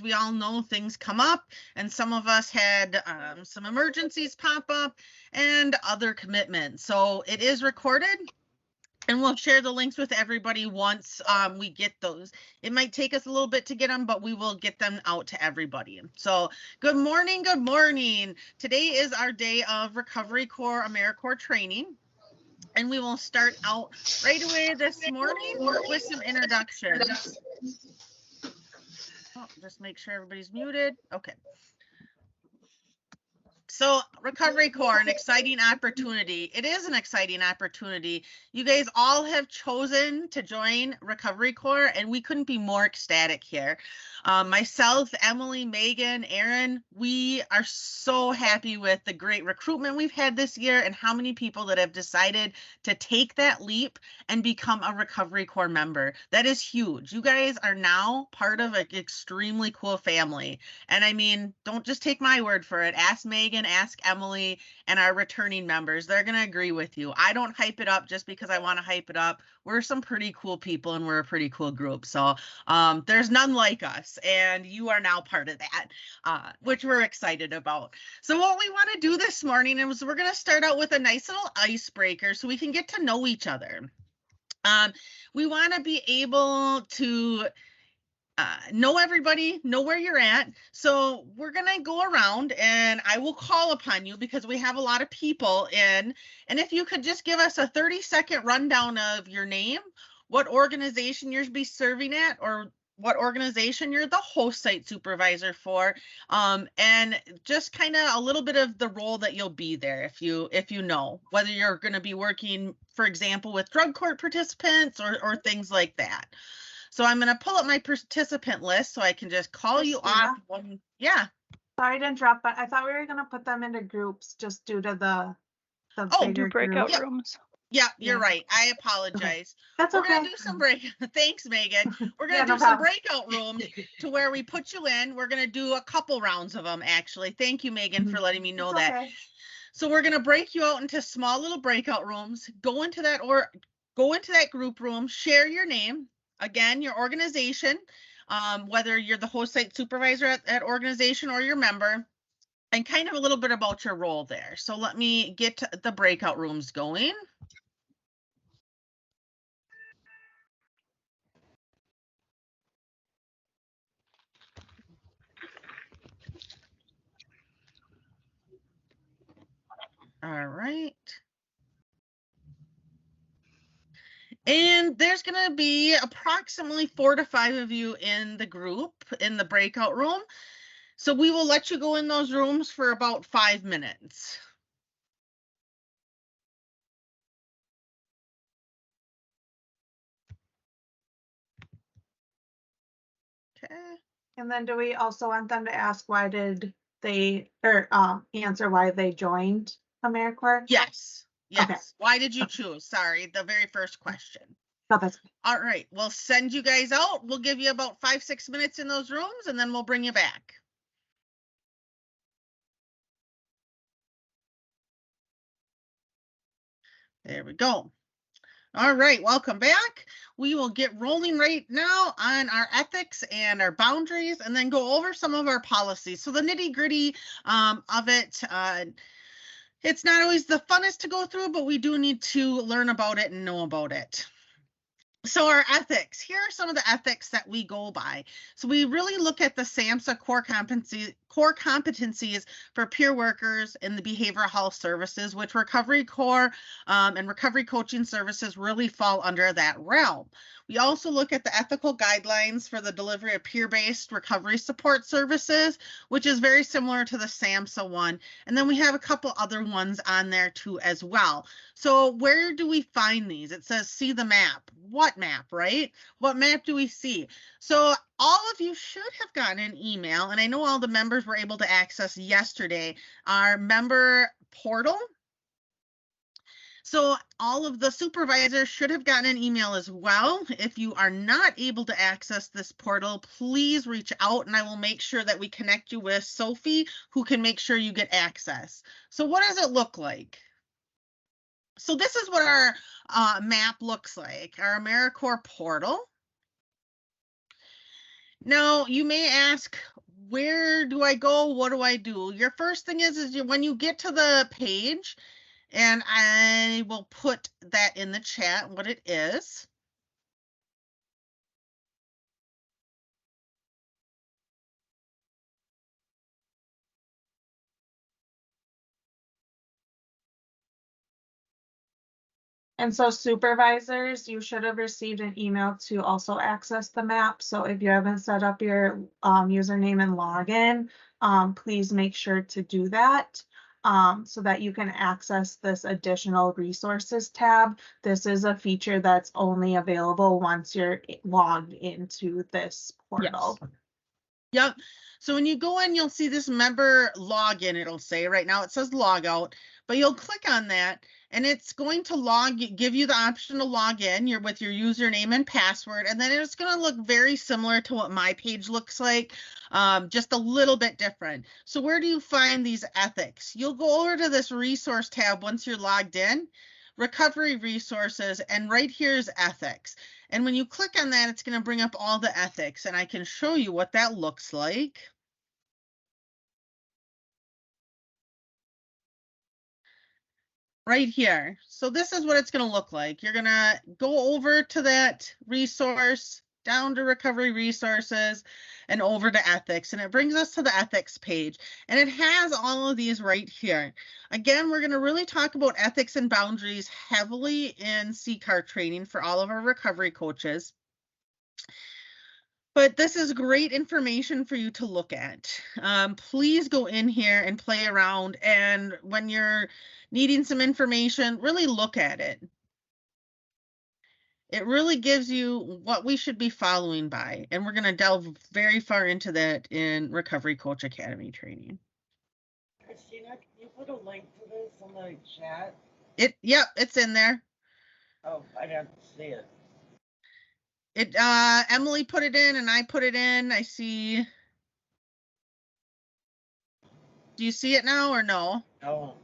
we all know things come up, and some of us had some emergencies pop up and other commitments. So it is recorded, and we'll share the links with everybody once we get those. It might take us a little bit to get them, but we will get them out to everybody. So good morning, good morning. Today is our day of Recovery Corps AmeriCorps training. And we will start out right away this morning with some introductions. Oh, just make sure everybody's muted. Okay. So Recovery Corps, an exciting opportunity. It is an exciting opportunity. You guys all have chosen to join Recovery Corps, and we couldn't be more ecstatic here. Myself, Emily, Megan, Aaron, we are so happy with the great recruitment we've had this year and how many people that have decided to take that leap and become a Recovery Corps member. That is huge. You guys are now part of an extremely cool family. And I mean, don't just take my word for it. Ask Megan, ask Emily, and our returning members. They're going to agree with you. I don't hype it up just because I want to hype it up. We're some pretty cool people, and we're a pretty cool group. So there's none like us, and you are now part of that, which we're excited about. So what we want to do this morning is we're going to start out with a nice little icebreaker so we can get to know each other. We want to be able to know everybody, know where you're at. So we're going to go around and I will call upon you because we have a lot of people in. And if you could just give us a 30-second rundown of your name, what organization you'll be serving at, or what organization you're the host site supervisor for, and just kind of a little bit of the role that you'll be there if you know, whether you're going to be working, for example, with drug court participants or things like that. So I'm going to pull up my participant list so I can just call you off. Yeah. Sorry to interrupt, but I thought we were going to put them into groups just due to the bigger breakout rooms. Yeah, you're right. I apologize. Okay. That's We're okay. going to do some Thanks, Megan. We're going to do some breakout rooms to where we put you in. We're going to do a couple rounds of them, actually. Thank you, Megan, for letting me know that. Okay. So we're going to break you out into small little breakout rooms. Go into that group room, share your name. Again, your organization, whether you're the host site supervisor at that organization or your member, and kind of a little bit about your role there. So let me get the breakout rooms going. All right. And there's going to be approximately 4 to 5 of you in the group, in the breakout room. So we will let you go in those rooms for about 5 minutes. Okay. And then do we also want them to ask why did they, or answer why they joined AmeriCorps? Yes. Yes. Okay. Why did you choose? Sorry, the very first question. No, that's good. All right. We'll send you guys out. We'll give you about 5-6 minutes in those rooms, and then we'll bring you back. There we go. All right, welcome back. We will get rolling right now on our ethics and our boundaries, and then go over some of our policies. So the nitty-gritty of it, it's not always the funnest to go through, but we do need to learn about it and know about it. So our ethics, here are some of the ethics that we go by. So we really look at the SAMHSA core competencies for peer workers in the behavioral health services, which Recovery Corps and recovery coaching services really fall under that realm. We also look at the ethical guidelines for the delivery of peer-based recovery support services, which is very similar to the SAMHSA one. And then we have a couple other ones on there too as well. So where do we find these? It says see the map. What map, right? What map do we see? So all of you should have gotten an email, and I know all the members were able to access yesterday, our member portal. So all of the supervisors should have gotten an email as well. If you are not able to access this portal, please reach out and I will make sure that we connect you with Sophie, who can make sure you get access. So what does it look like? So this is what our map looks like, our AmeriCorps portal. Now, you may ask, where do I go? What do I do? Your first thing is when you get to the page, and I will put that in the chat, what it is. And so supervisors, you should have received an email to also access the map. So if you haven't set up your username and login, please make sure to do that so that you can access this additional resources tab. This is a feature that's only available once you're logged into this portal. Yes. Yep. So when you go in, you'll see this member login, it'll say. Right now it says log out, but you'll click on that and it's going to give you the option to log in with your username and password. And then it's going to look very similar to what my page looks like, just a little bit different. So where do you find these ethics? You'll go over to this resource tab once you're logged in, recovery resources, and right here is ethics. And when you click on that, it's going to bring up all the ethics, and I can show you what that looks like. Right here. So this is what it's going to look like. You're going to go over to that resource, down to recovery resources, and over to ethics. And it brings us to the ethics page. And it has all of these right here. Again, we're going to really talk about ethics and boundaries heavily in CCAR training for all of our recovery coaches. But this is great information for you to look at. Please go in here and play around. And when you're needing some information, really look at it. It really gives you what we should be following by. And we're going to delve very far into that in Recovery Coach Academy training. Christina, can you put a link to this in the chat? Yep, it's in there. Oh, I didn't see it. Emily put it in and I put it in. I see. Do you see it now or no? No.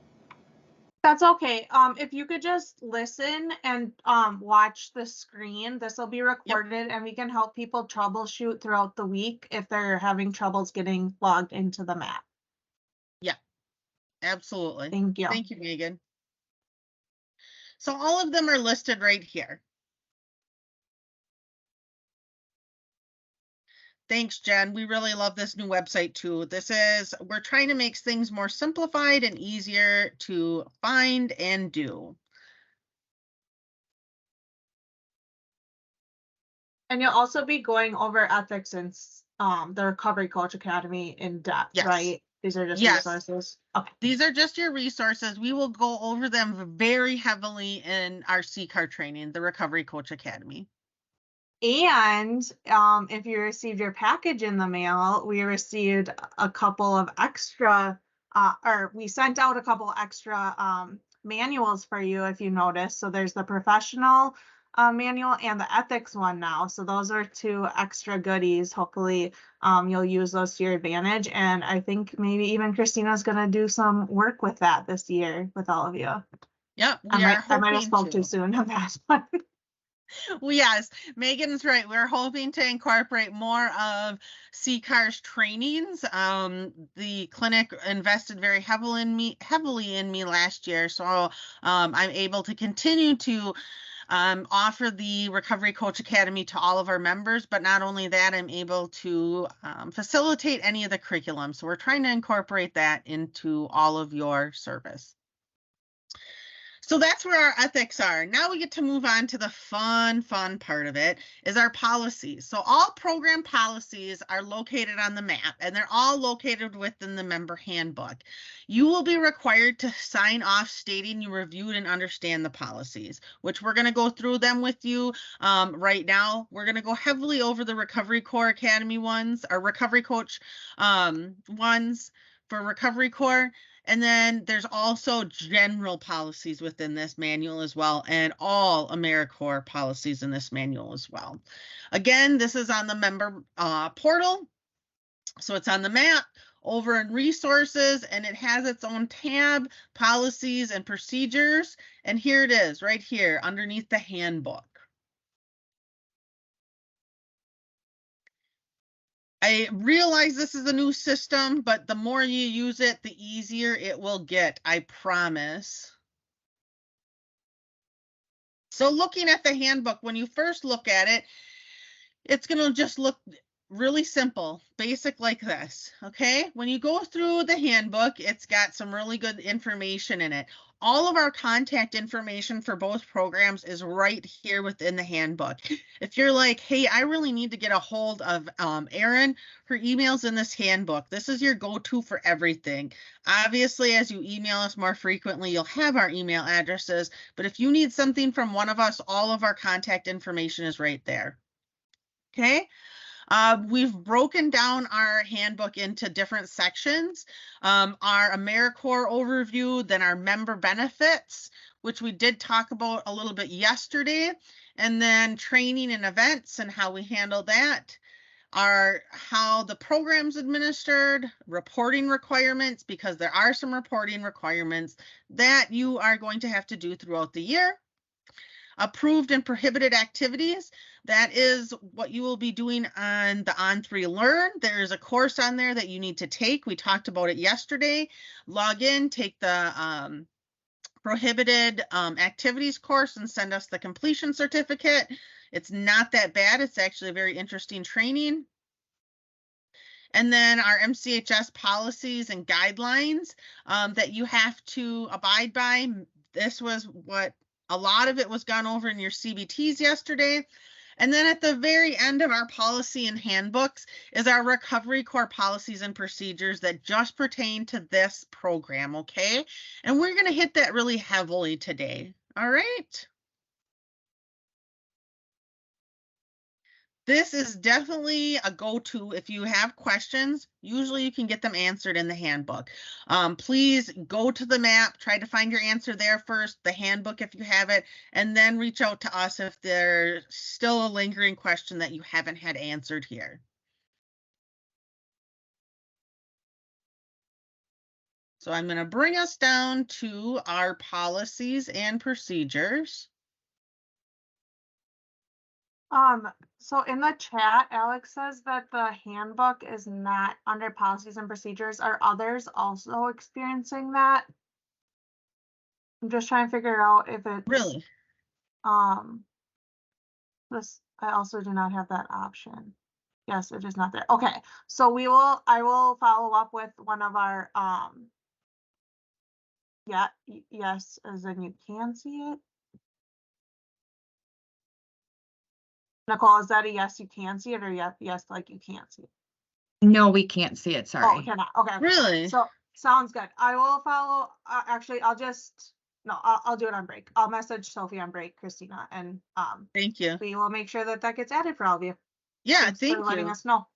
That's okay. If you could just listen and watch the screen, this will be recorded and we can help people troubleshoot throughout the week if they're having troubles getting logged into the map. Yeah, absolutely. Thank you. Thank you, Megan. So all of them are listed right here. Thanks, Jen. We really love this new website too. We're trying to make things more simplified and easier to find and do. And you'll also be going over ethics in the Recovery Coach Academy in depth, Yes. right? These are just resources. Okay. These are just your resources. We will go over them very heavily in our CCAR training, the Recovery Coach Academy. And if you received your package in the mail, we received a couple of extra, or we sent out a couple extra manuals for you if you notice. So there's the professional manual and the ethics one now. So those are two extra goodies. Hopefully you'll use those to your advantage. And I think maybe even Christina's going to do some work with that this year with all of you. Yep, I might have spoke too soon on that one. Well, yes, Megan's right. We're hoping to incorporate more of CCAR's trainings. The clinic invested very heavily in me last year, so I'm able to continue to offer the Recovery Coach Academy to all of our members. But not only that, I'm able to facilitate any of the curriculum. So we're trying to incorporate that into all of your service. So that's where our ethics are. Now we get to move on to the fun part of it, is our policies. So all program policies are located on the map, and they're all located within the member handbook. You will be required to sign off stating you reviewed and understand the policies, which we're going to go through them with you right now. We're going to go heavily over the Recovery Corps Academy ones, or Recovery Coach ones for Recovery Corps. And then there's also general policies within this manual as well, and all AmeriCorps policies in this manual as well. Again, this is on the member portal. So it's on the map over in resources, and it has its own tab, policies and procedures. And here it is right here underneath the handbook. I realize this is a new system, but the more you use it, the easier it will get, I promise. So looking at the handbook, when you first look at it, it's going to just look really simple, basic like this, okay? When you go through the handbook, it's got some really good information in it. All of our contact information for both programs is right here within the handbook. If you're like, hey, I really need to get a hold of Erin, her email's in this handbook. This is your go-to for everything. Obviously, as you email us more frequently, you'll have our email addresses, but if you need something from one of us, all of our contact information is right there. Okay. We've broken down our handbook into different sections. Our AmeriCorps overview, then our member benefits, which we did talk about a little bit yesterday, and then training and events and how we handle that. How the program's administered, reporting requirements, because there are some reporting requirements that you are going to have to do throughout the year. Approved and prohibited activities, that is what you will be doing on the On3 Learn. There's a course on there that you need to take. We talked about it yesterday. Log in, take the prohibited activities course and send us the completion certificate. It's not that bad. It's actually a very interesting training. And then our MCHS policies and guidelines that you have to abide by. This was what a lot of it was gone over in your CBTs yesterday. And then at the very end of our policy and handbooks is our Recovery Corps policies and procedures that just pertain to this program, okay? And we're going to hit that really heavily today, all right? This is definitely a go-to if you have questions. Usually you can get them answered in the handbook. Please go to the map, try to find your answer there first, the handbook if you have it, and then reach out to us if there's still a lingering question that you haven't had answered here. So I'm going to bring us down to our policies and procedures. So in the chat, Alex says that the handbook is not under policies and procedures. Are others also experiencing that? I'm just trying to figure out if it's really. This, I also do not have that option. Yes, it is not there. Okay, so I will follow up with one of our yes, as in you can see it. Nicole, is that a yes, you can see it, or yes, like you can't see it? No, we can't see it, sorry. Oh, cannot. Okay. Really? So sounds good. I will follow, actually, I'll do it on break. I'll message Sophie on break, Christina, and thank you. we will make sure that that gets added for all of you. Yeah, Thanks thank for letting you. us know.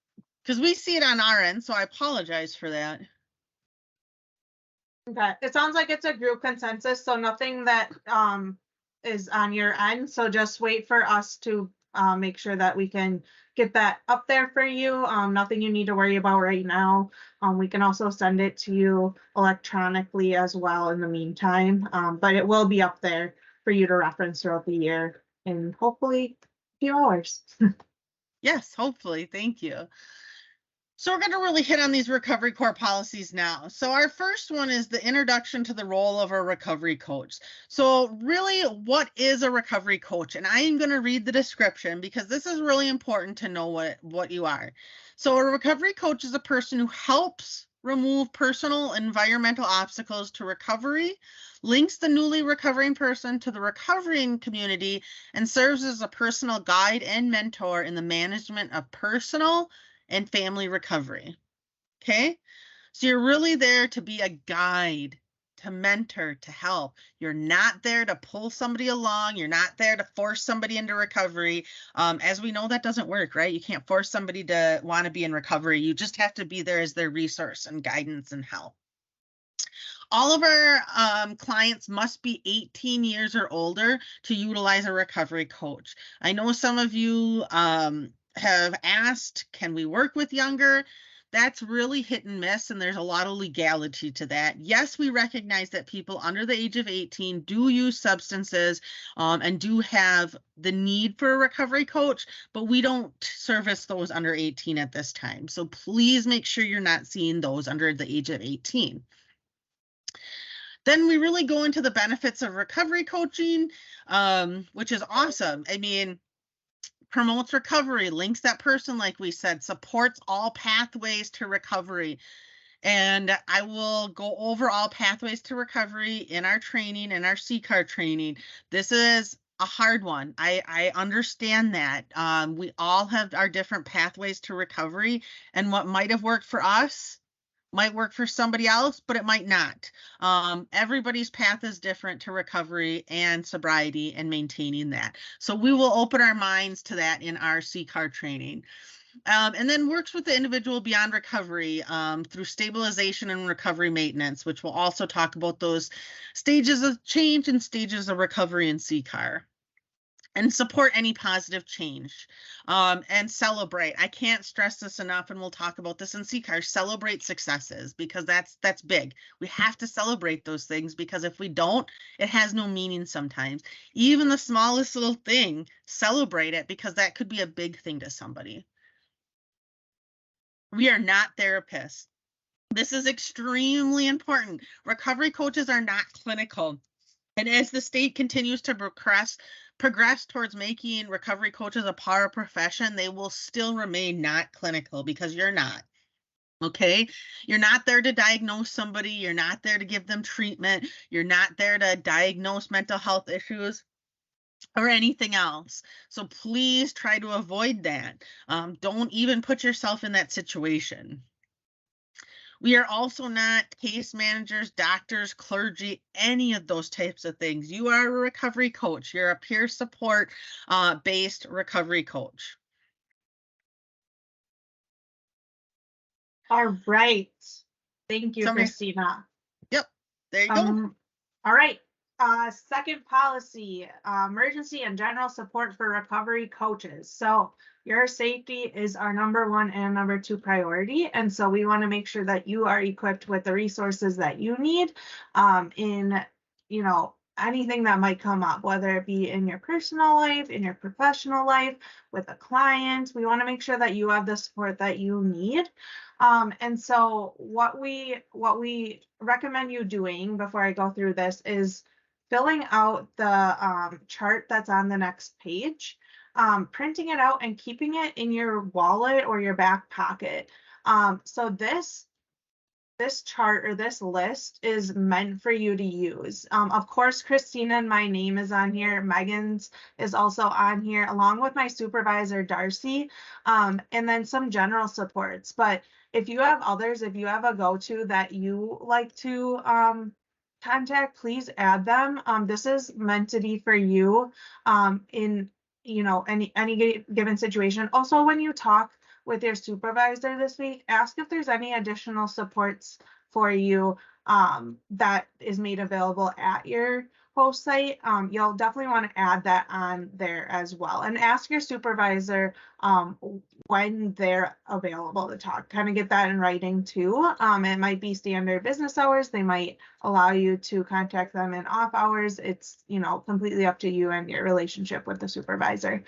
Because we see it on our end, so I apologize for that. Okay, it sounds like it's a group consensus, so nothing that is on your end. So just wait for us to make sure that we can get that up there for you. Nothing you need to worry about right now. We can also send it to you electronically as well in the meantime, but it will be up there for you to reference throughout the year in hopefully a few hours. Yes, hopefully. Thank you. So we're going to really hit on these Recovery Corps policies now. So our first one is the introduction to the role of a recovery coach. So really, what is a recovery coach? And I am going to read the description because this is really important to know what you are. So a recovery coach is a person who helps remove personal and environmental obstacles to recovery, links the newly recovering person to the recovering community, and serves as a personal guide and mentor in the management of personal and family recovery. Okay, so you're really there to be a guide, to mentor, to help. You're not there to pull somebody along. You're not there to force somebody into recovery. As we know, that doesn't work, right? You can't force somebody to want to be in recovery. You just have to be there as their resource and guidance and help. All of our clients must be 18 years or older to utilize a recovery coach. I know some of you have asked, can we work with younger? that's really hit and miss, and there's a lot of legality to that. Yes, we recognize that people under the age of 18 do use substances and do have the need for a recovery coach, but we don't service those under 18 at this time. So please make sure you're not seeing those under the age of 18. Then we really go into the benefits of recovery coaching, which is awesome. I mean, promotes recovery, links that person, like we said, supports all pathways to recovery. And I will go over all pathways to recovery in our training, in our CCAR training. This is a hard one. I understand that. We all have our different pathways to recovery, and what might have worked for us might work for somebody else, but it might not. Everybody's path is different to recovery and sobriety and maintaining that. So we will open our minds to that in our CCAR training. And then works with the individual beyond recovery through stabilization and recovery maintenance, which we'll also talk about those stages of change and stages of recovery in CCAR. And support any positive change and celebrate. I can't stress this enough, and we'll talk about this in CCAR. Celebrate successes, because that's big. We have to celebrate those things, because if we don't, it has no meaning sometimes. Even the smallest little thing, celebrate it, because that could be a big thing to somebody. We are not therapists. This is extremely important. Recovery coaches are not clinical. And as the state continues to progress towards making recovery coaches a paraprofession, they will still remain not clinical, because you're not. Okay, you're not there to diagnose somebody. You're not there to give them treatment. You're not there to diagnose mental health issues or anything else. So please try to avoid that. Don't even put yourself in that situation. We are also not case managers, doctors, clergy, any of those types of things. You are a recovery coach. You're a peer support based recovery coach. All right. Thank you, Christina. Yep. There you go. All right. Second policy, emergency and general support for recovery coaches. So your safety is our #1 and #2 priority. And so we want to make sure that you are equipped with the resources that you need in, anything that might come up, whether it be in your personal life, in your professional life, with a client. We want to make sure that you have the support that you need. And so what we recommend you doing before I go through this is filling out the chart that's on the next page, printing it out and keeping it in your wallet or your back pocket. So this chart or this list is meant for you to use. Of course, Christina and my name is on here. Megan's is also on here, along with my supervisor, Darcy, and then some general supports. But if you have others, if you have a go-to that you like to contact, please add them. This is meant to be for you in any given situation. Also, when you talk with your supervisor this week, ask if there's any additional supports for you that is made available at your host site. You'll definitely want to add that on there as well, and ask your supervisor when they're available to talk. Kind of get that in writing too. It might be standard business hours. They might allow you to contact them in off hours. It's completely up to you and your relationship with the supervisor.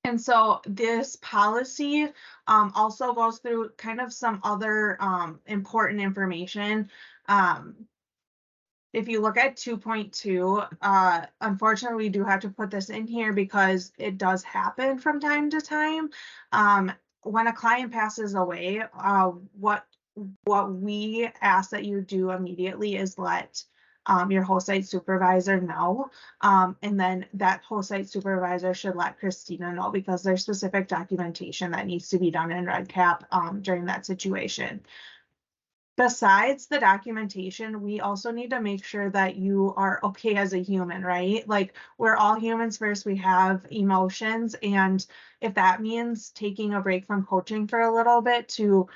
And so this policy also goes through kind of some other important information. If you look at 2.2, unfortunately, we do have to put this in here because it does happen from time to time. When a client passes away, what we ask that you do immediately is let your whole site supervisor know, and then that whole site supervisor should let Christina know, because there's specific documentation that needs to be done in REDCap during that situation. Besides the documentation, we also need to make sure that you are okay as a human, right? Like, we're all humans first. We have emotions, and if that means taking a break from coaching for a little bit to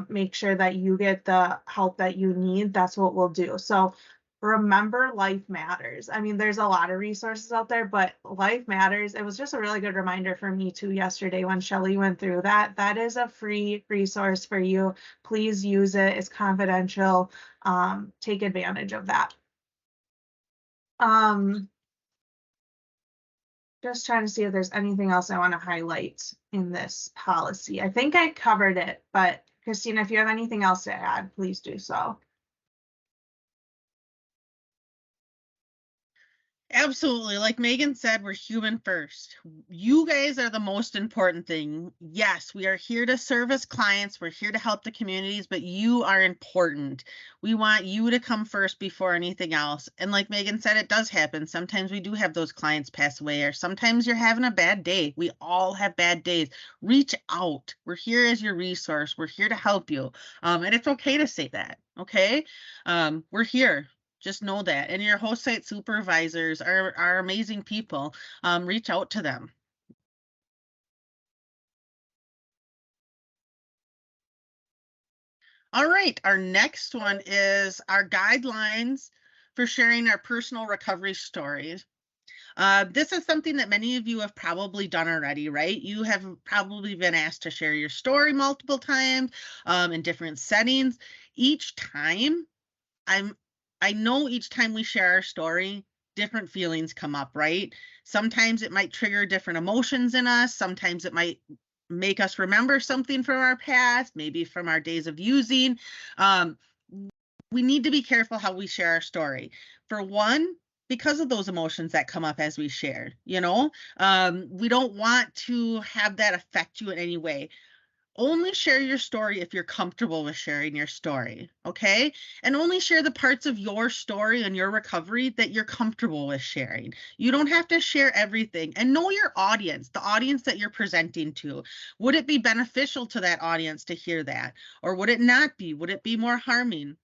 make sure that you get the help that you need, that's what we'll do. So remember life matters. I mean, there's a lot of resources out there, but life matters. It was just a really good reminder for me too yesterday when Shelly went through that. That is a free resource for you. Please use it. It's confidential. Take advantage of that. Just trying to see if there's anything else I want to highlight in this policy. I think I covered it, but Christina, if you have anything else to add, please do so. Absolutely. Like Megan said, we're human first. You guys are the most important thing. Yes, we are here to service clients. We're here to help the communities, but you are important. We want you to come first before anything else. And like Megan said, it does happen. Sometimes we do have those clients pass away, or sometimes you're having a bad day. We all have bad days. Reach out. We're here as your resource. We're here to help you. And it's okay to say that. Okay. We're here. Just know that. And your host site supervisors are amazing people. Reach out to them. All right, our next one is our guidelines for sharing our personal recovery stories. This is something that many of you have probably done already, right? You have probably been asked to share your story multiple times in different settings. Each time, I know each time we share our story, different feelings come up, right? Sometimes it might trigger different emotions in us. Sometimes it might make us remember something from our past, maybe from our days of using. We need to be careful how we share our story. For one, because of those emotions that come up as we share, we don't want to have that affect you in any way. Only share your story if you're comfortable with sharing your story, okay? And only share the parts of your story and your recovery that you're comfortable with sharing. You don't have to share everything. And know your audience, the audience that you're presenting to. Would it be beneficial to that audience to hear that? Or would it not be? Would it be more harming?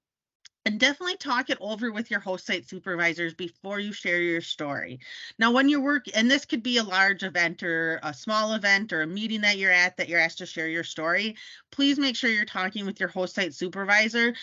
And definitely talk it over with your host site supervisors before you share your story. Now, when you work, and this could be a large event or a small event or a meeting that you're at that you're asked to share your story, please make sure you're talking with your host site supervisor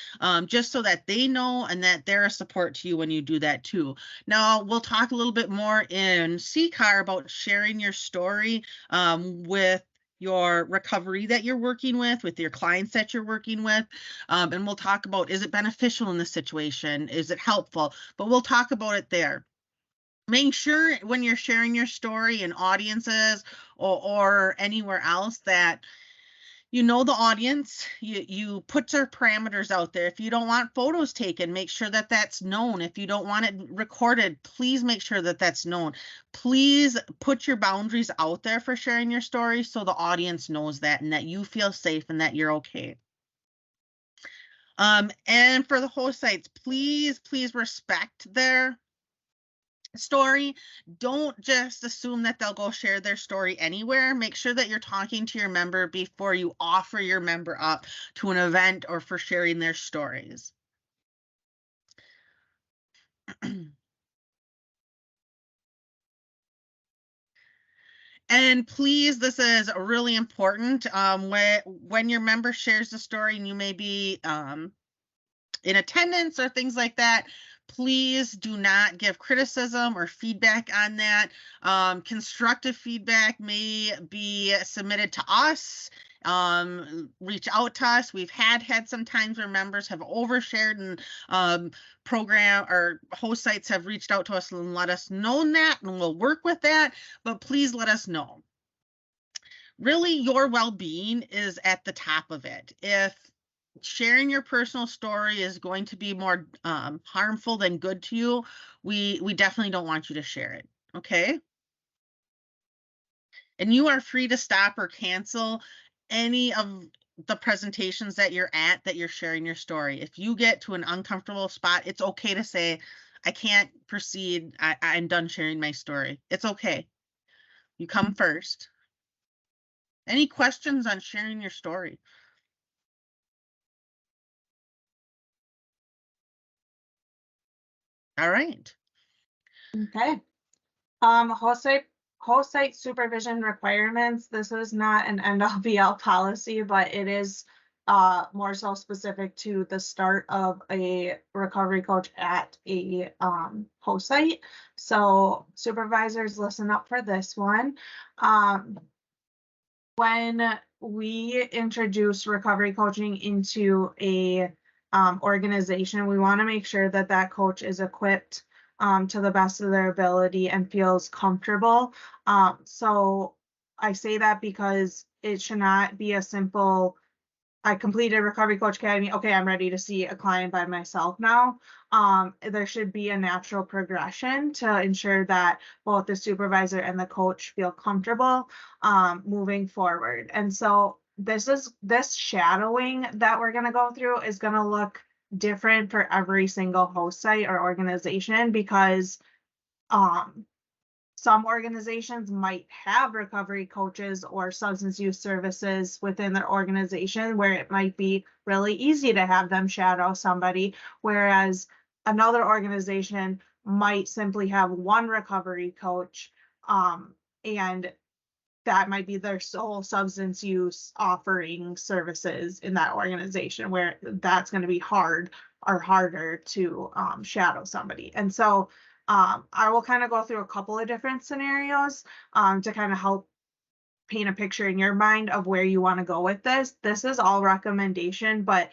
just so that they know and that they're a support to you when you do that too. Now, we'll talk a little bit more in CCAR about sharing your story with your recovery that you're working with your clients that you're working with. And we'll talk about, is it beneficial in this situation? Is it helpful? But we'll talk about it there. Make sure when you're sharing your story in audiences or anywhere else that you know the audience, you put your parameters out there. If you don't want photos taken, make sure that that's known. If you don't want it recorded, please make sure that that's known. Please put your boundaries out there for sharing your story so the audience knows that and that you feel safe and that you're okay. And for the host sites, please respect their story. Don't just assume that they'll go share their story anywhere. Make sure that you're talking to your member before you offer your member up to an event or for sharing their stories. And please, this is really important. When your member shares the story and you may be in attendance or things like that, please do not give criticism or feedback on that. Constructive feedback may be submitted to us. Reach out to us. We've had some times where members have overshared and program or host sites have reached out to us and let us know that, and we'll work with that, but please let us know. Really, your well-being is at the top of it. If sharing your personal story is going to be more harmful than good to you, we definitely don't want you to share it, okay? And you are free to stop or cancel any of the presentations that you're at that you're sharing your story. If you get to an uncomfortable spot, it's okay to say, I can't proceed, I'm done sharing my story. It's okay. You come first. Any questions on sharing your story? All right. Okay. Host site supervision requirements. This is not an end all be all policy, but it is more so specific to the start of a recovery coach at a host site. So supervisors, listen up for this one. When we introduce recovery coaching into a organization, we want to make sure that that coach is equipped to the best of their ability and feels comfortable. So I say that because it should not be a simple, I completed Recovery Coach Academy. Okay, I'm ready to see a client by myself now. There should be a natural progression to ensure that both the supervisor and the coach feel comfortable moving forward. And so this shadowing that we're going to go through is going to look different for every single host site or organization, because some organizations might have recovery coaches or substance use services within their organization where it might be really easy to have them shadow somebody, whereas another organization might simply have one recovery coach, and that might be their sole substance use offering services in that organization, where that's going to be hard or harder to shadow somebody. And so I will kind of go through a couple of different scenarios to kind of help paint a picture in your mind of where you want to go with this. This is all recommendation, but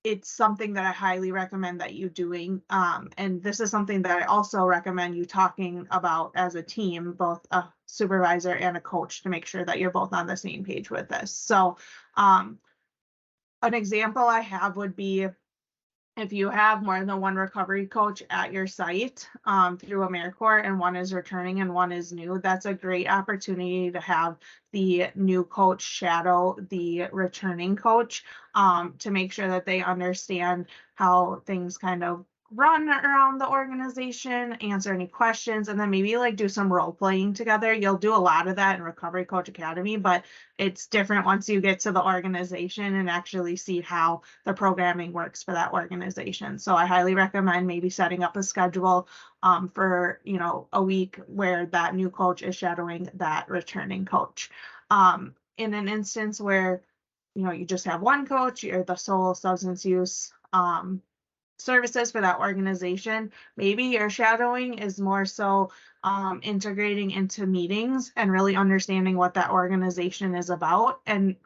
it's something that I highly recommend that you doing. And this is something that I also recommend you talking about as a team, both a supervisor and a coach, to make sure that you're both on the same page with this. So an example I have would be, if you have more than one recovery coach at your site through AmeriCorps, and one is returning and one is new, that's a great opportunity to have the new coach shadow the returning coach to make sure that they understand how things kind of run around the organization, answer any questions, and then maybe like do some role playing together. You'll do a lot of that in Recovery Coach Academy, but it's different once you get to the organization and actually see how the programming works for that organization. So I highly recommend maybe setting up a schedule for, you know, a week where that new coach is shadowing that returning coach. In an instance where, you know, you just have one coach, you're the sole substance use services for that organization, maybe your shadowing is more so integrating into meetings and really understanding what that organization is about, and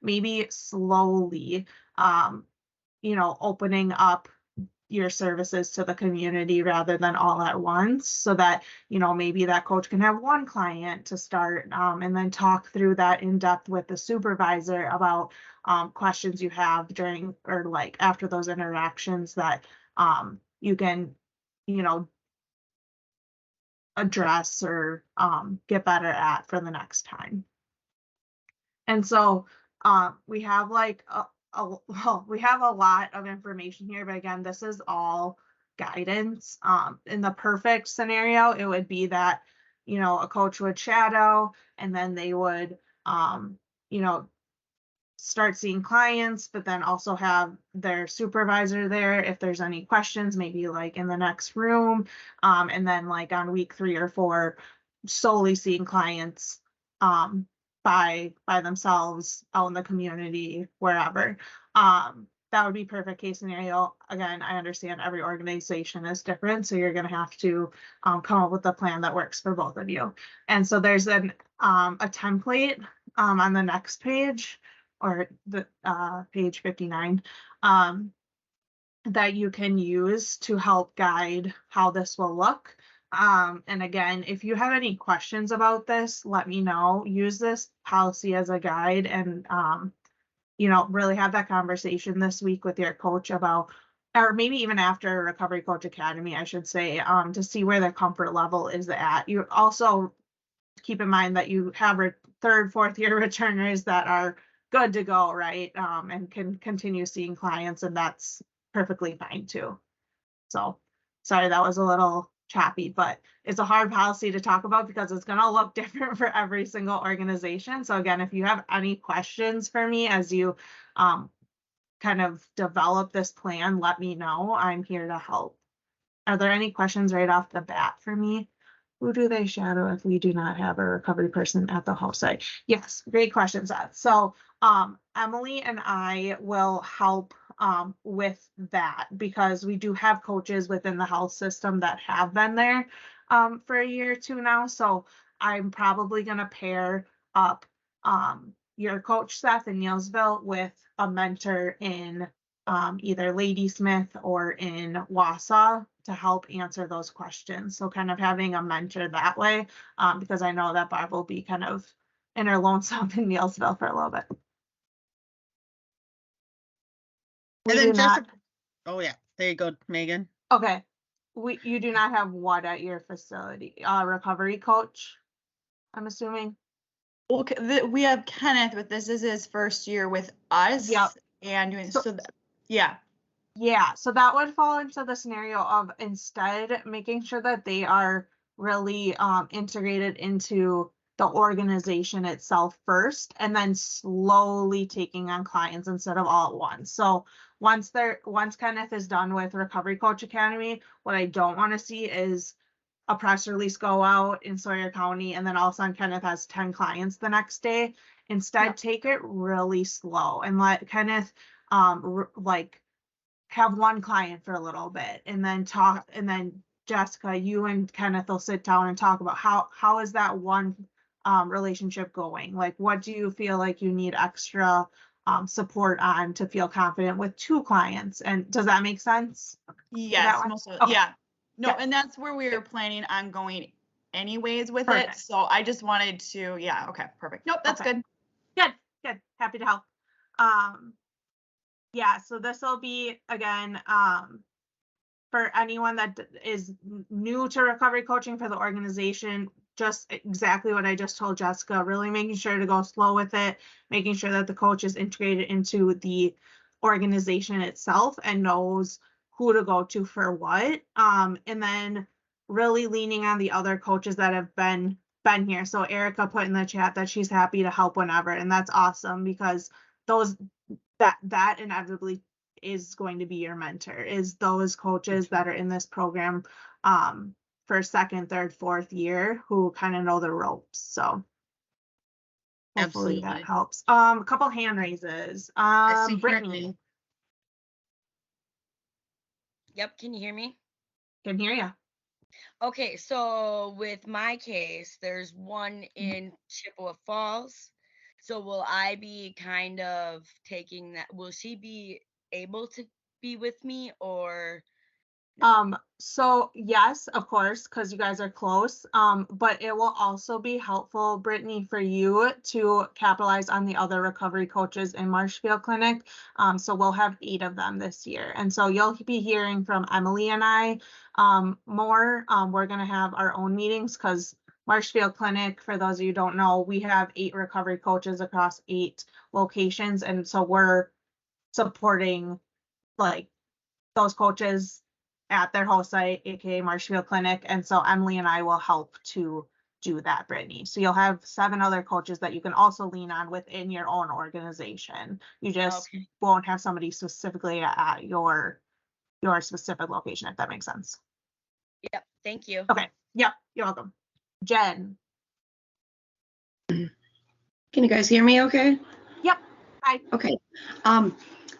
maybe slowly you know, opening up your services to the community rather than all at once, so that, you know, maybe that coach can have one client to start and then talk through that in depth with the supervisor about questions you have during or like after those interactions that you can, you know, address or get better at for the next time. And so we have like we have a lot of information here, but again, this is all guidance. In the perfect scenario, it would be that, you know, a coach would shadow and then they would, you know, start seeing clients, but then also have their supervisor there if there's any questions, maybe like in the next room. And then like on week 3 or 4, solely seeing clients by themselves out in the community, wherever. That would be perfect case scenario. Again, I understand every organization is different, so you're going to have to come up with a plan that works for both of you. And so there's a template on the next page, or the page 59, that you can use to help guide how this will look. And again, if you have any questions about this, let me know. Use this policy as a guide, and you know, really have that conversation this week with your coach about, or maybe even after Recovery Coach Academy, I should say, to see where the comfort level is at. You also keep in mind that you have 3rd, 4th year returners that are good to go, right? And can continue seeing clients, and that's perfectly fine too. So sorry, that was a little choppy, but it's a hard policy to talk about because it's going to look different for every single organization. So again, if you have any questions for me as you kind of develop this plan, let me know. I'm here to help. Are there any questions right off the bat for me? Who do they shadow if we do not have a recovery person at the house site? Yes, great question, Seth. So Emily and I will help with that because we do have coaches within the health system that have been there for a year or two now. So I'm probably going to pair up your coach, Seth, in Nielsville with a mentor in either Ladysmith or in Wausau to help answer those questions. So kind of having a mentor that way, because I know that Barb will be kind of in her lonesome in Nielsville for a little bit. And then Jessica. Oh yeah, there you go, Megan. Okay. You do not have what at your facility? Recovery coach, I'm assuming. Well, we have Kenneth, but this is his first year with us. Yep. And doing so that, yeah. Yeah, so that would fall into the scenario of instead making sure that they are really integrated into the organization itself first, and then slowly taking on clients instead of all at once. So once Kenneth is done with Recovery Coach Academy, what I don't want to see is a press release go out in Sawyer County and then all of a sudden Kenneth has 10 clients the next day. Instead, take it really slow and let Kenneth like have one client for a little bit and then talk, and then Jessica, you and Kenneth will sit down and talk about how is that one relationship going? Like, what do you feel like you need extra support on to feel confident with 2 clients? And does that make sense? Yes, mostly, okay. yeah. No, Yeah. and that's where we were planning on going anyways with Perfect. it. So I just wanted to, yeah, okay, perfect. Nope, that's Okay. good. Good. Happy to help. Yeah, so this will be again for anyone that is new to recovery coaching for the organization, just exactly what I just told Jessica, really making sure to go slow with it, making sure that the coach is integrated into the organization itself and knows who to go to for what. And then really leaning on the other coaches that have been here. So Erica put in the chat that she's happy to help whenever, and that's awesome because that inevitably is going to be your mentor, is those coaches that are in this program for 2nd, 3rd, 4th year who kind of know the ropes. So hopefully Absolutely. that helps. A couple hand raises. I see Brittany. Yep, can you hear me? Can hear you. Okay, so with my case, there's one in Chippewa Falls. So will I be kind of taking that? Will she be able to be with me or? So yes, of course, because you guys are close. But it will also be helpful, Brittany, for you to capitalize on the other recovery coaches in Marshfield Clinic. So we'll have 8 of them this year. And so you'll be hearing from Emily and I more. We're going to have our own meetings because Marshfield Clinic, for those of you who don't know, we have 8 recovery coaches across 8 locations. And so we're supporting like those coaches at their whole site, aka Marshfield Clinic. And so Emily and I will help to do that, Brittany. So you'll have 7 other coaches that you can also lean on within your own organization. You just won't have somebody specifically at your specific location, if that makes sense. Yep, thank you. Okay, yep, you're welcome. Jen. Can you guys hear me okay? Yep, hi. Okay.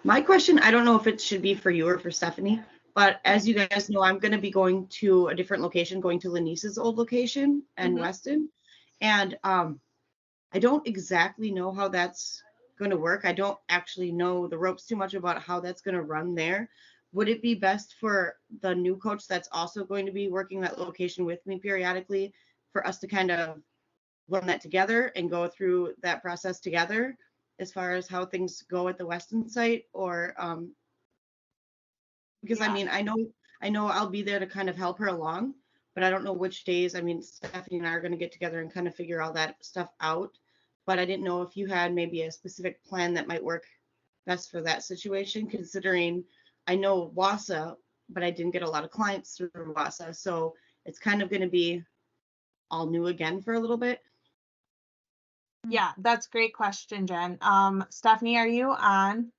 My question, I don't know if it should be for you or for Stephanie, but as you guys know, I'm going to be going to a different location, going to Lanice's old location and Weston. And I don't exactly know how that's going to work. I don't actually know the ropes too much about how that's going to run there. Would it be best for the new coach that's also going to be working that location with me periodically for us to kind of learn that together and go through that process together as far as how things go at the Weston site? Or because I mean, I know I'll be there to kind of help her along, but I don't know which days. I mean, Stephanie and I are going to get together and kind of figure all that stuff out, but I didn't know if you had maybe a specific plan that might work best for that situation, considering I know Wausau, but I didn't get a lot of clients through Wausau, so it's kind of going to be all new again for a little bit. Yeah, that's a great question, Jen. Stephanie, are you on?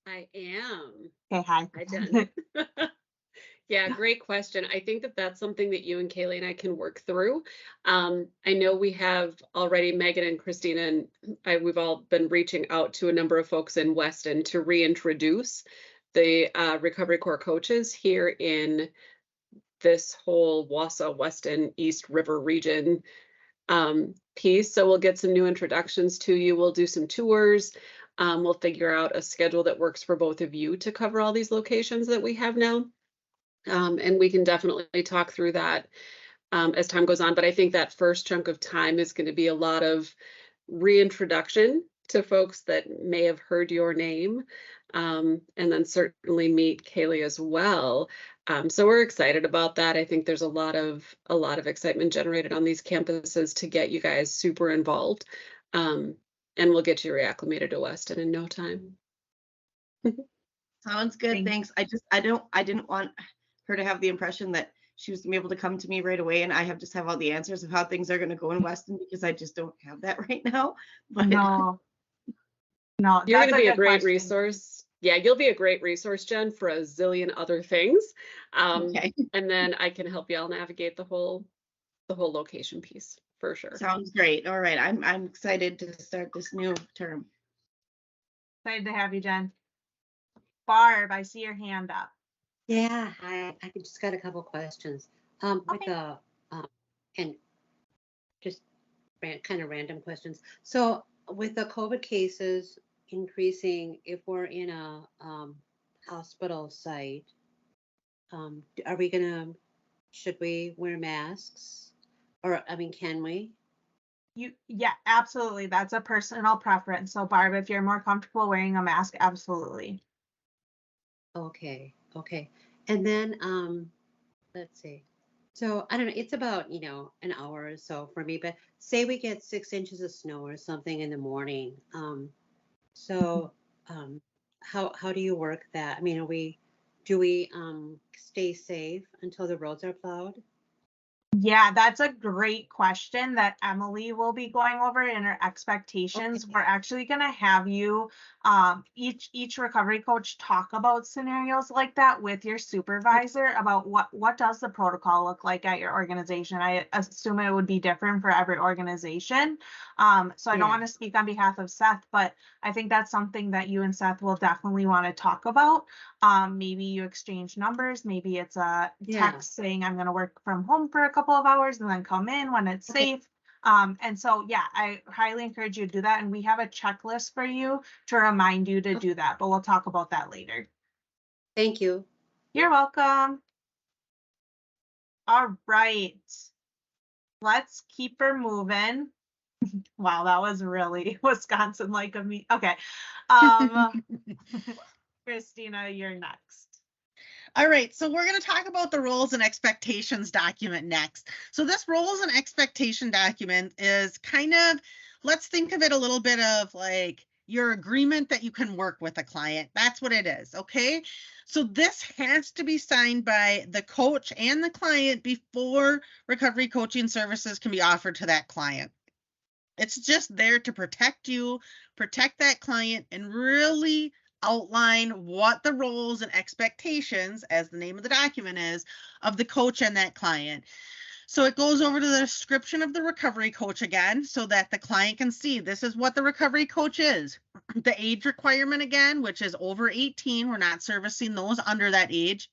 I am. Okay, hi. Hi, Jen. Yeah, great question. I think that that's something that you and Kaylee and I can work through. I know we have already, Megan and Christina and we've all been reaching out to a number of folks in Weston to reintroduce the Recovery Corps coaches here in this whole Wausau, Weston, East River region piece. So we'll get some new introductions to you. We'll do some tours. We'll figure out a schedule that works for both of you to cover all these locations that we have now. And we can definitely talk through that as time goes on. But I think that first chunk of time is going to be a lot of reintroduction to folks that may have heard your name, and then certainly meet Kaylee as well. So we're excited about that. I think there's a lot of excitement generated on these campuses to get you guys super involved, and we'll get you reacclimated to Weston in no time. Sounds good. Thanks. I didn't want her to have the impression that she was gonna be able to come to me right away and I just have all the answers of how things are going to go in Weston, because I just don't have that right now. But No, You're going that's to be a good great question. resource. Yeah, you'll be a great resource, Jen, for a zillion other things. Okay. And then I can help y'all navigate the whole location piece for sure. Sounds great. All right. I'm excited to start this new term. Excited to have you, Jen. Barb, I see your hand up. Yeah, I just got a couple questions. With Okay. the and just kind of random questions. So with the COVID cases increasing, if we're in a hospital site, should we wear masks? Or I mean, can we? Yeah, absolutely. That's a personal preference. So Barb, if you're more comfortable wearing a mask, absolutely. Okay. And then let's see. So I don't know, it's about, an hour or so for me, but say we get 6 inches of snow or something in the morning. So how do you work that? I mean, do we stay safe until the roads are plowed? Yeah, that's a great question that Emily will be going over in her expectations. We're actually going to have you, each recovery coach talk about scenarios like that with your supervisor about what does the protocol look like at your organization. I assume it would be different for every organization. So I don't want to speak on behalf of Seth, but I think that's something that you and Seth will definitely want to talk about. Maybe you exchange numbers. Maybe it's a text saying I'm going to work from home for a couple of hours and then come in when it's safe. And so, yeah, I highly encourage you to do that. And we have a checklist for you to remind you to do that, but we'll talk about that later. Thank you. You're welcome. All right. Let's keep her moving. Wow, that was really Wisconsin-like of me. Okay. Christina, you're next. All right, so we're going to talk about the roles and expectations document next. So this roles and expectation document is let's think of it a little bit of like your agreement that you can work with a client. That's what it is, okay? So this has to be signed by the coach and the client before recovery coaching services can be offered to that client. It's just there to protect you, protect that client, and really outline what the roles and expectations, as the name of the document is, of the coach and that client. So it goes over to the description of the recovery coach again, so that the client can see this is what the recovery coach is. The age requirement again, which is over 18. We're not servicing those under that age.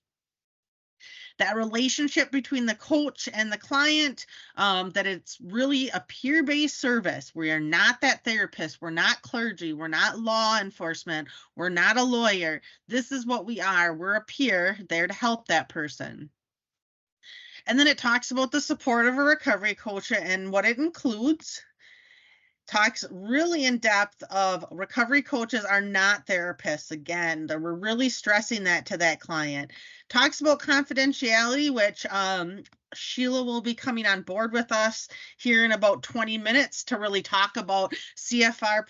That relationship between the coach and the client, that it's really a peer-based service. We are not that therapist. We're not clergy. We're not law enforcement. We're not a lawyer. This is what we are. We're a peer there to help that person. And then it talks about the support of a recovery coach and what it includes. Talks really in depth of recovery coaches are not therapists. Again, we're really stressing that to that client. Talks about confidentiality, which Sheila will be coming on board with us here in about 20 minutes to really talk about CFR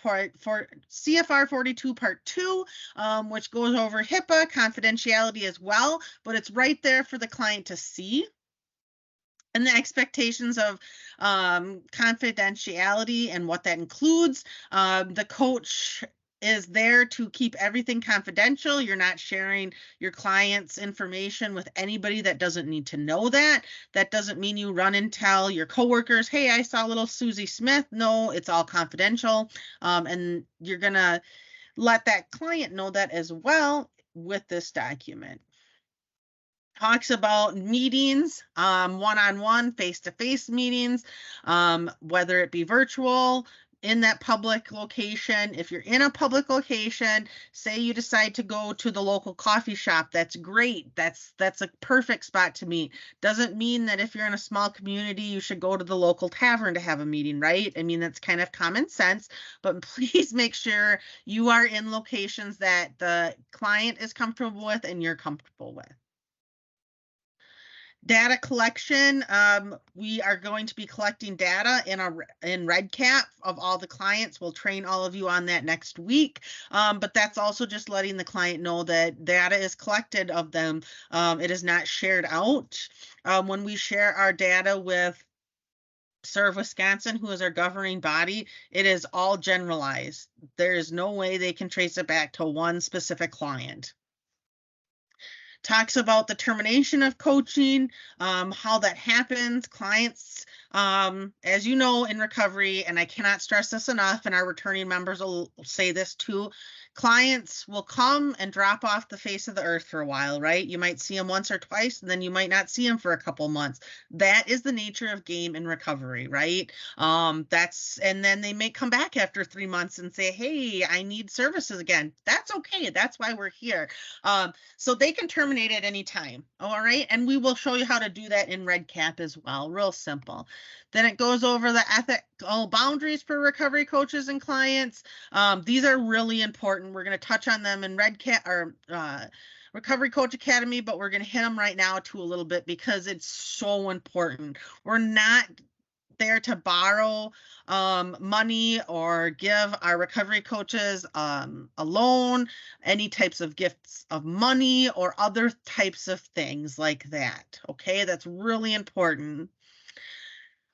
42 Part 2, which goes over HIPAA confidentiality as well, but it's right there for the client to see. And the expectations of confidentiality and what that includes. The coach is there to keep everything confidential. You're not sharing your client's information with anybody that doesn't need to know that. That doesn't mean you run and tell your coworkers, hey, I saw little Susie Smith. No, it's all confidential. And you're going to let that client know that as well with this document. Talks about meetings, one-on-one, face-to-face meetings, whether it be virtual, in that public location. If you're in a public location, say you decide to go to the local coffee shop, that's great. That's a perfect spot to meet. Doesn't mean that if you're in a small community, you should go to the local tavern to have a meeting, right? I mean, that's kind of common sense, but please make sure you are in locations that the client is comfortable with and you're comfortable with. Data collection, we are going to be collecting data in RedCap of all the clients. We'll train all of you on that next week, but that's also just letting the client know that data is collected of them. It is not shared out. When we share our data with Serve Wisconsin, who is our governing body, it is all generalized. There is no way they can trace it back to one specific client. Talks about the termination of coaching, how that happens. Clients, as you know, in recovery, and I cannot stress this enough, and our returning members will say this too, clients will come and drop off the face of the earth for a while, right? You might see them once or twice, and then you might not see them for a couple months. That is the nature of game in recovery, right? And then they may come back after 3 months and say, hey, I need services again. That's okay. That's why we're here. So they can terminate at any time. All right. And we will show you how to do that in RedCap as well. Real simple. Then it goes over the ethical boundaries for recovery coaches and clients. These are really important. We're going to touch on them in RedCap or Recovery Coach Academy, but we're going to hit them right now too a little bit because it's so important. We're not there to borrow money or give our recovery coaches a loan, any types of gifts of money or other types of things like that. Okay, that's really important.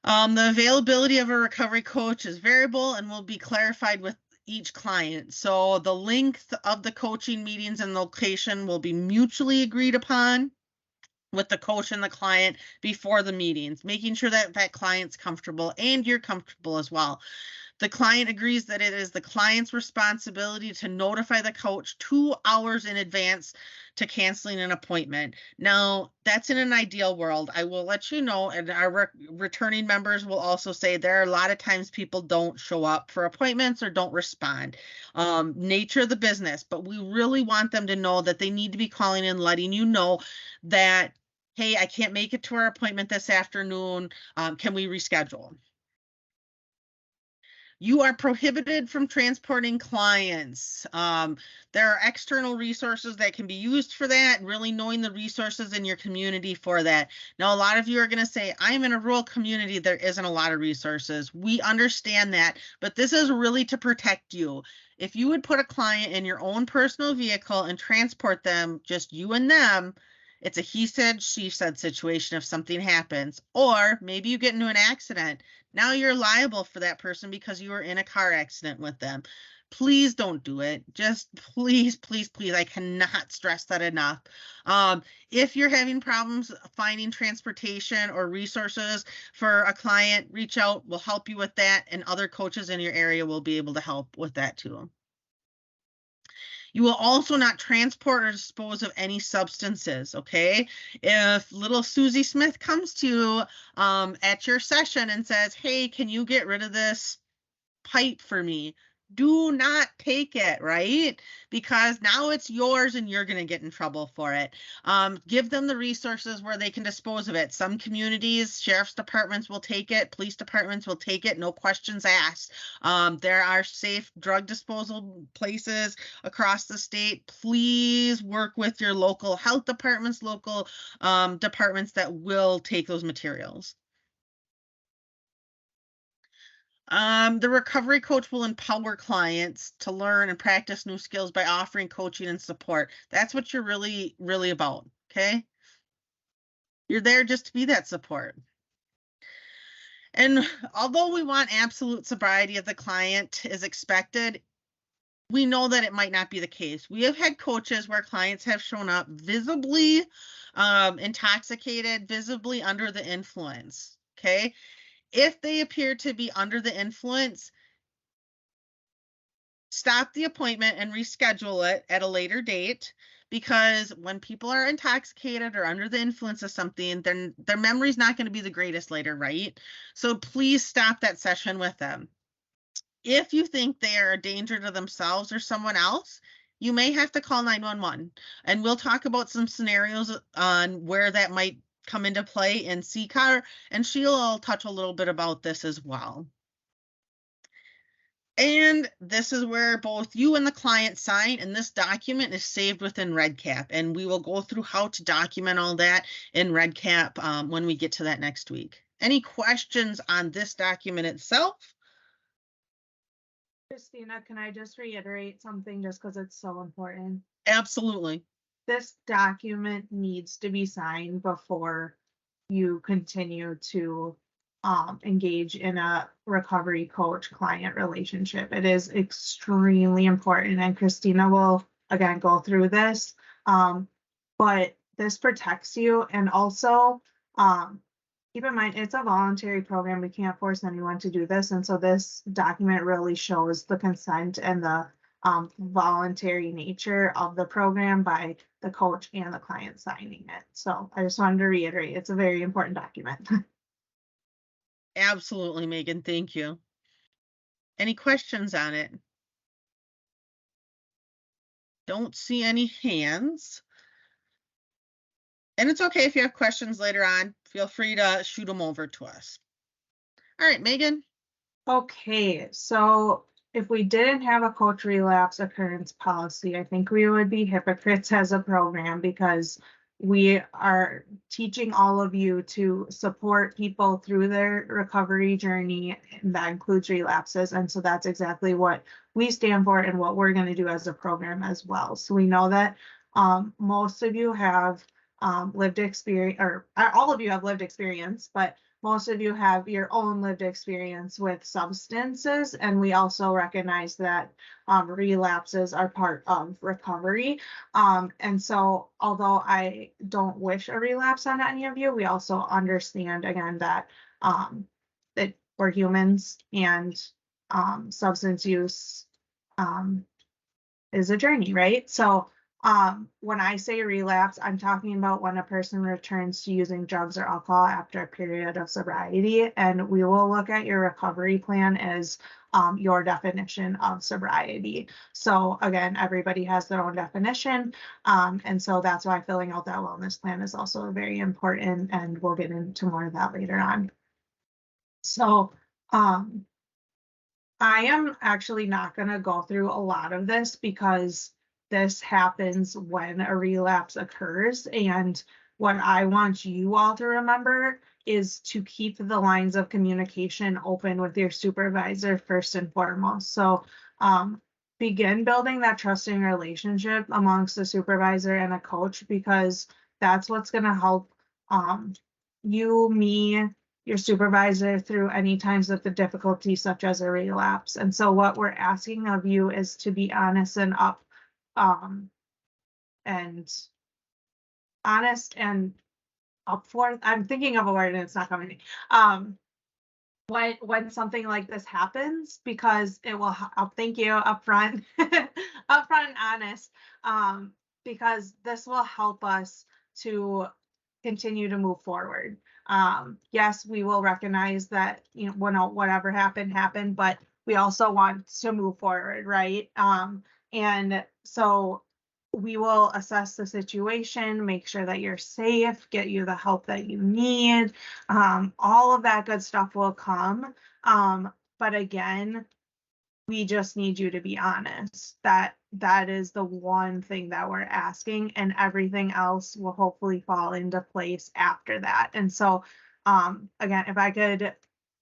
The availability of a recovery coach is variable and will be clarified with each client. So the length of the coaching meetings and location will be mutually agreed upon with the coach and the client before the meetings, making sure that that client's comfortable and you're comfortable as well. The client agrees that it is the client's responsibility to notify the coach 2 hours in advance to canceling an appointment. Now, that's in an ideal world. I will let you know, and our returning members will also say there are a lot of times people don't show up for appointments or don't respond. Nature of the business, but we really want them to know that they need to be calling and letting you know that, hey, I can't make it to our appointment this afternoon. Can we reschedule? You are prohibited from transporting clients. There are external resources that can be used for that, and really knowing the resources in your community for that. Now, a lot of you are going to say, I'm in a rural community, there isn't a lot of resources. We understand that, but this is really to protect you. If you would put a client in your own personal vehicle and transport them, just you and them, it's a he said, she said situation if something happens, or maybe you get into an accident. Now you're liable for that person because you were in a car accident with them. Please don't do it. Just please, please, please. I cannot stress that enough. If you're having problems finding transportation or resources for a client, reach out. We'll help you with that. And other coaches in your area will be able to help with that too. You will also not transport or dispose of any substances, okay? If little Susie Smith comes to you at your session and says, hey, can you get rid of this pipe for me? Do not take it, right? Because now it's yours and you're going to get in trouble for it. Give them the resources where they can dispose of it. Some communities, sheriff's departments will take it, police departments will take it, no questions asked. There are safe drug disposal places across the state. Please work with your local health departments, local departments that will take those materials. The recovery coach will empower clients to learn and practice new skills by offering coaching and support. That's what you're really, really about, okay? You're there just to be that support. And although we want absolute sobriety of the client is expected, we know that it might not be the case. We have had coaches where clients have shown up visibly intoxicated, visibly under the influence. Okay. If they appear to be under the influence, stop the appointment and reschedule it at a later date, because when people are intoxicated or under the influence of something, then their memory is not going to be the greatest later, right? So please stop that session with them. If you think they are a danger to themselves or someone else, you may have to call 911, and we'll talk about some scenarios on where that might come into play in CCAR, and Sheila will touch a little bit about this as well. And this is where both you and the client sign, and this document is saved within REDCap, and we will go through how to document all that in REDCap when we get to that next week. Any questions on this document itself? Christina, can I just reiterate something just because it's so important? Absolutely. This document needs to be signed before you continue to engage in a recovery coach client relationship. It is extremely important, and Christina will again go through this, but this protects you. And also keep in mind, it's a voluntary program. We can't force anyone to do this, and so this document really shows the consent and the voluntary nature of the program by the coach and the client signing it. So I just wanted to reiterate, it's a very important document. Absolutely, Megan. Thank you. Any questions on it? Don't see any hands. And it's okay if you have questions later on. Feel free to shoot them over to us. All right, Megan. Okay, so if we didn't have a coach relapse occurrence policy, I think we would be hypocrites as a program, because we are teaching all of you to support people through their recovery journey, and that includes relapses. And so that's exactly what we stand for and what we're going to do as a program as well. So we know that most of you have lived experience, or all of you have lived experience, but most of you have your own lived experience with substances, and we also recognize that relapses are part of recovery. And so although I don't wish a relapse on any of you, we also understand again that that we're humans, and substance use is a journey, right? So when I say relapse, I'm talking about when a person returns to using drugs or alcohol after a period of sobriety, and we will look at your recovery plan as your definition of sobriety. So again, everybody has their own definition, and so that's why filling out that wellness plan is also very important, and we'll get into more of that later on. So I am actually not going to go through a lot of this, because this happens when a relapse occurs. And what I want you all to remember is to keep the lines of communication open with your supervisor first and foremost. So begin building that trusting relationship amongst a supervisor and a coach, because that's what's going to help you, me, your supervisor through any times of the difficulty, such as a relapse. And so what we're asking of you is to be honest and up for, I'm thinking of a word and it's not coming to me. When something like this happens, because it will help, thank you, upfront, upfront and honest, because this will help us to continue to move forward. Yes, we will recognize that, you know, whatever happened, but we also want to move forward, right? And so we will assess the situation, make sure that you're safe, get you the help that you need. All of that good stuff will come. But again, we just need you to be honest. That is the one thing that we're asking, and everything else will hopefully fall into place after that. And so, again, if I could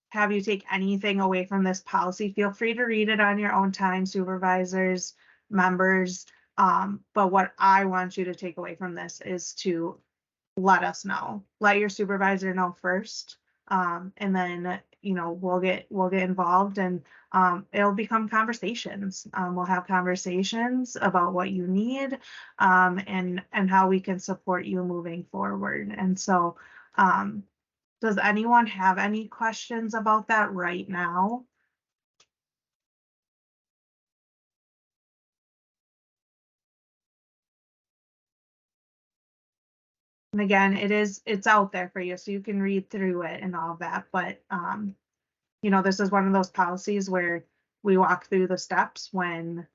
have you take anything away from this policy, feel free to read it on your own time, supervisors, members. But what I want you to take away from this is to let us know. Let your supervisor know first, and then we'll get involved, and it'll become conversations. We'll have conversations about what you need, and how we can support you moving forward. And so, does anyone have any questions about that right now? And again, it's out there for you, so you can read through it and all that. But this is one of those policies where we walk through the steps when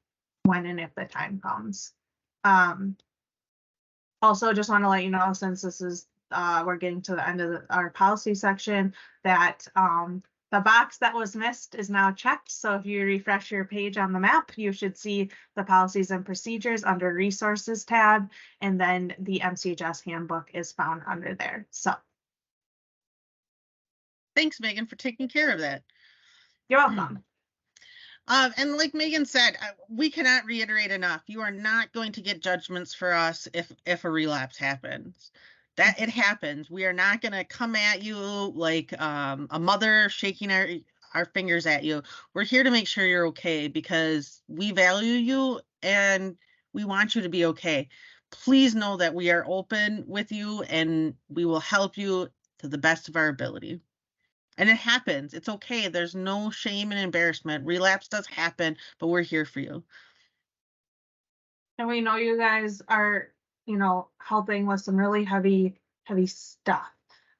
and if the time comes. Also, just want to let you know, since this is we're getting to the end of our policy section, that the box that was missed is now checked. So if you refresh your page on the map, you should see the policies and procedures under resources tab, and then the MCHS handbook is found under there. So Thanks, Megan, for taking care of that. you're welcome. And like Megan said, we cannot reiterate enough. You are not going to get judgments for us if a relapse happens. That it happens. We are not going to come at you like a mother shaking our fingers at you. We're here to make sure you're okay because we value you and we want you to be okay. Please know that we are open with you and we will help you to the best of our ability. And it happens. It's okay. There's no shame and embarrassment. Relapse does happen, but we're here for you. And we know you guys are, helping with some really heavy stuff.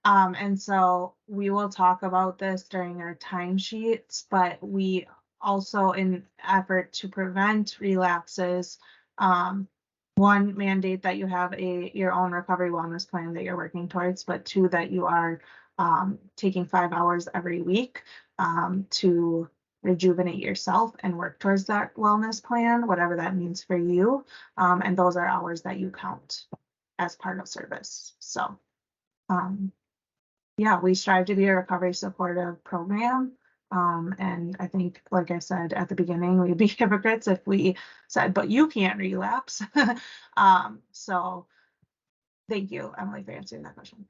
And so we will talk about this during our timesheets, but we also, in effort to prevent relapses, one, mandate that you have your own recovery wellness plan that you're working towards, but two, that you are taking 5 hours every week to rejuvenate yourself and work towards that wellness plan, whatever that means for you. And those are hours that you count as part of service. So, yeah, we strive to be a recovery supportive program. And I think, like I said at the beginning, we'd be hypocrites if we said, but you can't relapse. So thank you, Emily, for answering that question.